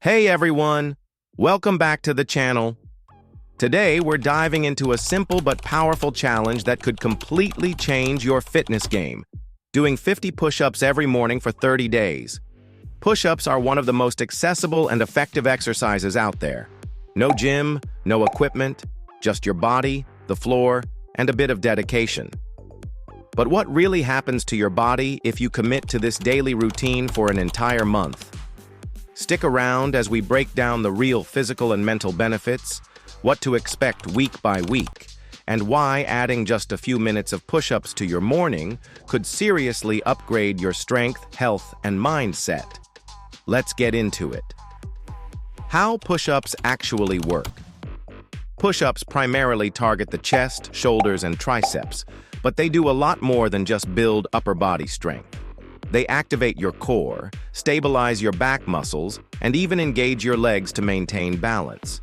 Hey everyone, welcome back to the channel. Today we're diving into a simple but powerful challenge that could completely change your fitness game. Doing 50 push-ups every morning for 30 days. Push-ups are one of the most accessible and effective exercises out there. No gym, no equipment, just your body, the floor, and a bit of dedication. But what really happens to your body if you commit to this daily routine for an entire month? Stick around as we break down the real physical and mental benefits, what to expect week by week, and why adding just a few minutes of push-ups to your morning could seriously upgrade your strength, health, and mindset. Let's get into it. How push-ups actually work. Push-ups primarily target the chest, shoulders, and triceps, but they do a lot more than just build upper body strength. They activate your core, stabilize your back muscles, and even engage your legs to maintain balance.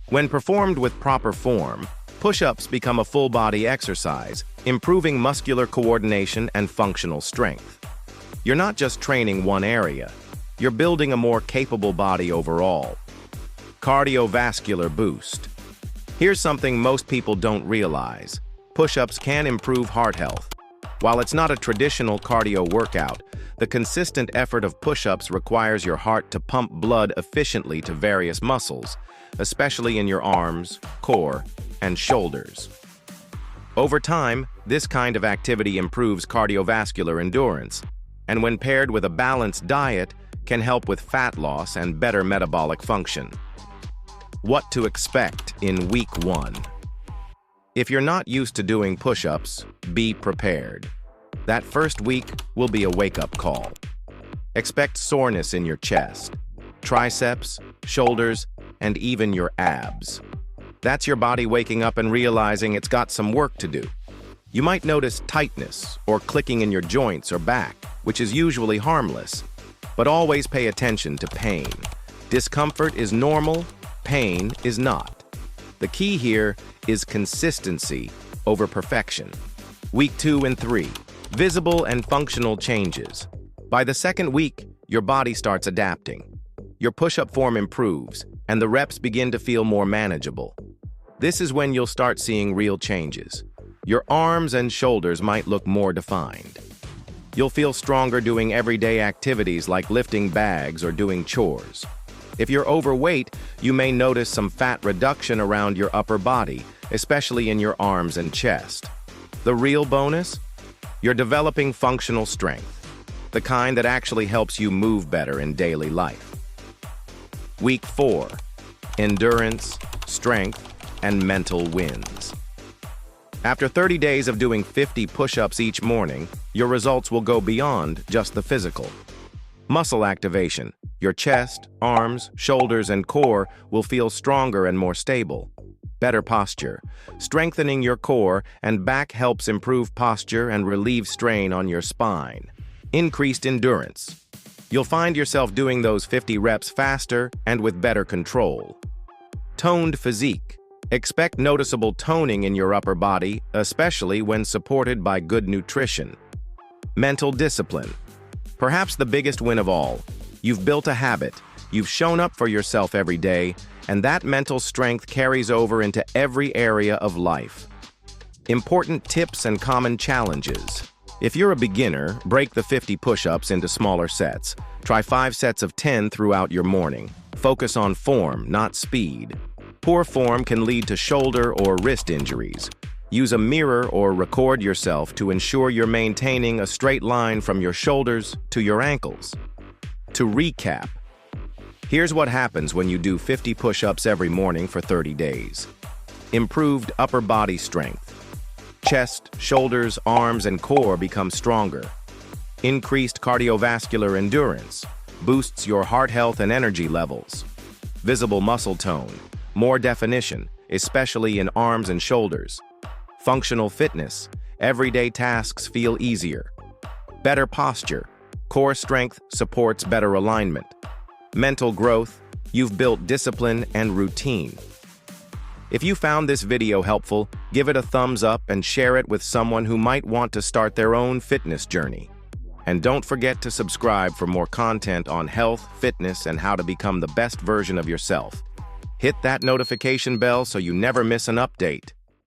When performed with proper form, push-ups become a full-body exercise, improving muscular coordination and functional strength. You're not just training one area, you're building a more capable body overall. Cardiovascular boost. Here's something most people don't realize. Push-ups can improve heart health. While it's not a traditional cardio workout, the consistent effort of push-ups requires your heart to pump blood efficiently to various muscles, especially in your arms, core, and shoulders. Over time, this kind of activity improves cardiovascular endurance, and when paired with a balanced diet, can help with fat loss and better metabolic function. What to expect in week 1. If you're not used to doing push-ups, be prepared. That first week will be a wake-up call. Expect soreness in your chest, triceps, shoulders, and even your abs. That's your body waking up and realizing it's got some work to do. You might notice tightness or clicking in your joints or back, which is usually harmless. But always pay attention to pain. Discomfort is normal, pain is not. The key here is consistency over perfection. Week 2 and 3, visible and functional changes. By the second week, your body starts adapting. Your push-up form improves, and the reps begin to feel more manageable. This is when you'll start seeing real changes. Your arms and shoulders might look more defined. You'll feel stronger doing everyday activities like lifting bags or doing chores. If you're overweight, you may notice some fat reduction around your upper body, especially in your arms and chest. The real bonus? You're developing functional strength, the kind that actually helps you move better in daily life. Week 4, endurance, strength, and mental wins. After 30 days of doing 50 push-ups each morning, your results will go beyond just the physical. Muscle activation. Your chest, arms, shoulders, and core will feel stronger and more stable. Better posture. Strengthening your core and back helps improve posture and relieve strain on your spine. Increased endurance. You'll find yourself doing those 50 reps faster and with better control. Toned physique. Expect noticeable toning in your upper body, especially when supported by good nutrition. Mental discipline. Perhaps the biggest win of all. You've built a habit, you've shown up for yourself every day, and that mental strength carries over into every area of life. Important tips and common challenges. If you're a beginner, break the 50 push-ups into smaller sets. Try 5 sets of 10 throughout your morning. Focus on form, not speed. Poor form can lead to shoulder or wrist injuries. Use a mirror or record yourself to ensure you're maintaining a straight line from your shoulders to your ankles. To recap, here's what happens when you do 50 push-ups every morning for 30 days. Improved upper body strength. Chest, shoulders, arms, and core become stronger. Increased cardiovascular endurance. Boosts your heart health and energy levels. Visible muscle tone. More definition, especially in arms and shoulders. Functional fitness. Everyday tasks feel easier. Better posture. Core strength supports better alignment. Mental growth. You've built discipline and routine. If you found this video helpful, give it a thumbs up and share it with someone who might want to start their own fitness journey. And don't forget to subscribe for more content on health, fitness, and how to become the best version of yourself. Hit that notification bell so you never miss an update.